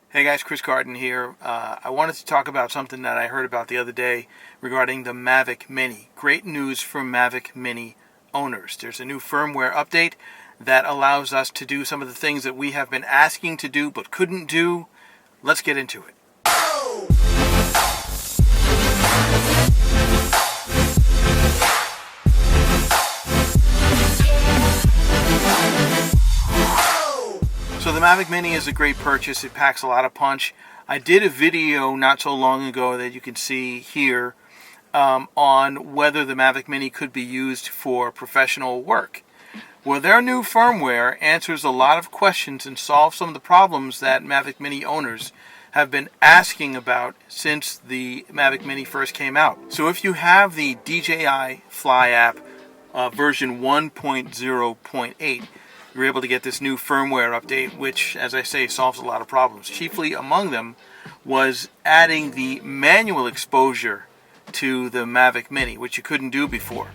Hey guys, Chris Garden here. I wanted to talk about something that I heard about the other day regarding the Mavic Mini. Great news for Mavic Mini owners. There's a new firmware update that allows us to do some of the things that we have been asking to do but couldn't do. Let's get into it. So the Mavic Mini is a great purchase. It packs a lot of punch. I did a video not so long ago that you can see here on whether the Mavic Mini could be used for professional work. Well, their new firmware answers a lot of questions and solves some of the problems that Mavic Mini owners have been asking about since the Mavic Mini first came out. So if you have the DJI Fly app version 1.0.8, you're able to get this new firmware update, which, as I say, solves a lot of problems. Chiefly among them was adding the manual exposure to the Mavic Mini, which you couldn't do before.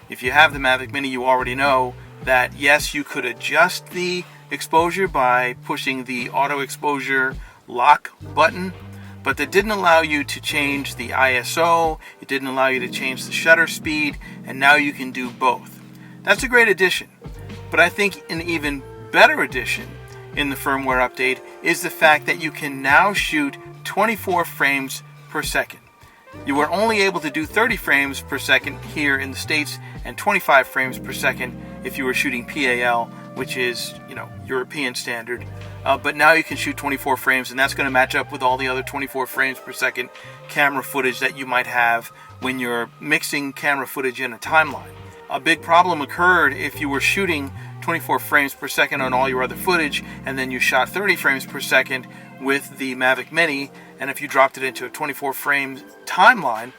If you have the Mavic Mini, you already know that, yes, you could adjust the exposure by pushing the auto exposure lock button, but that didn't allow you to change the ISO, it didn't allow you to change the shutter speed, and now you can do both. That's a great addition. But I think an even better addition in the firmware update is the fact that you can now shoot 24 frames per second. You were only able to do 30 frames per second here in the States and 25 frames per second if you were shooting PAL, which is, European standard. But now you can shoot 24 frames, and that's going to match up with all the other 24 frames per second camera footage that you might have when you're mixing camera footage in a timeline. A big problem occurred if you were shooting 24 frames per second on all your other footage and then you shot 30 frames per second with the Mavic Mini, and if you dropped it into a 24 frame timeline,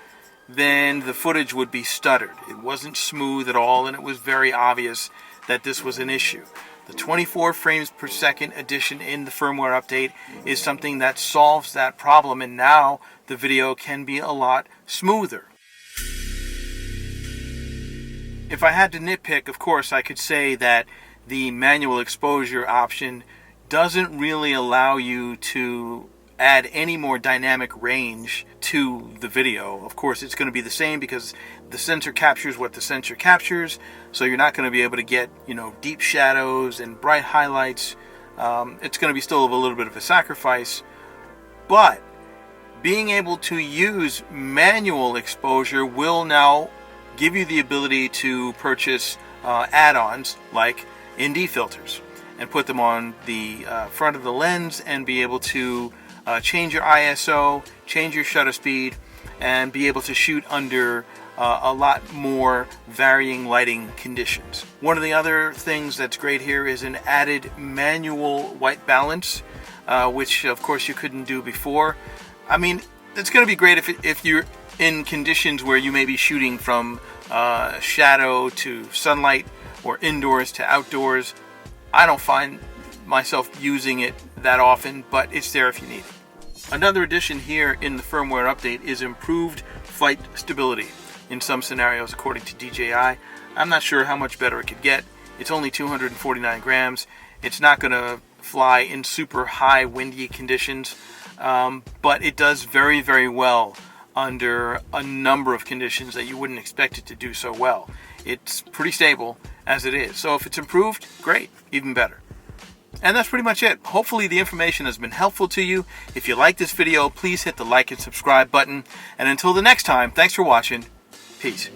then the footage would be stuttered. It wasn't smooth at all, and it was very obvious that this was an issue. The 24 frames per second addition in the firmware update is something that solves that problem, and now the video can be a lot smoother. If I had to nitpick, of course, I could say that the manual exposure option doesn't really allow you to add any more dynamic range to the video. Of course, it's going to be the same because the sensor captures what the sensor captures, so you're not going to be able to get, deep shadows and bright highlights. It's going to be still a little bit of a sacrifice, but being able to use manual exposure will now give you the ability to purchase add-ons like ND filters and put them on the front of the lens and be able to change your ISO, change your shutter speed, and be able to shoot under a lot more varying lighting conditions. One of the other things that's great here is an added manual white balance, which of course you couldn't do before. I mean, it's going to be great if you're in conditions where you may be shooting from shadow to sunlight or indoors to outdoors. I don't find myself using it that often, but it's there if you need it. Another addition here in the firmware update is improved flight stability in some scenarios, according to DJI. I'm not sure how much better it could get. It's only 249 grams. It's not going to fly in super high windy conditions, but it does very, very well under a number of conditions that you wouldn't expect it to do so well. It's pretty stable as it is. So if it's improved, great, even better. And that's pretty much it. Hopefully the information has been helpful to you. If you like this video, please hit the like and subscribe button. And until the next time, thanks for watching. Peace.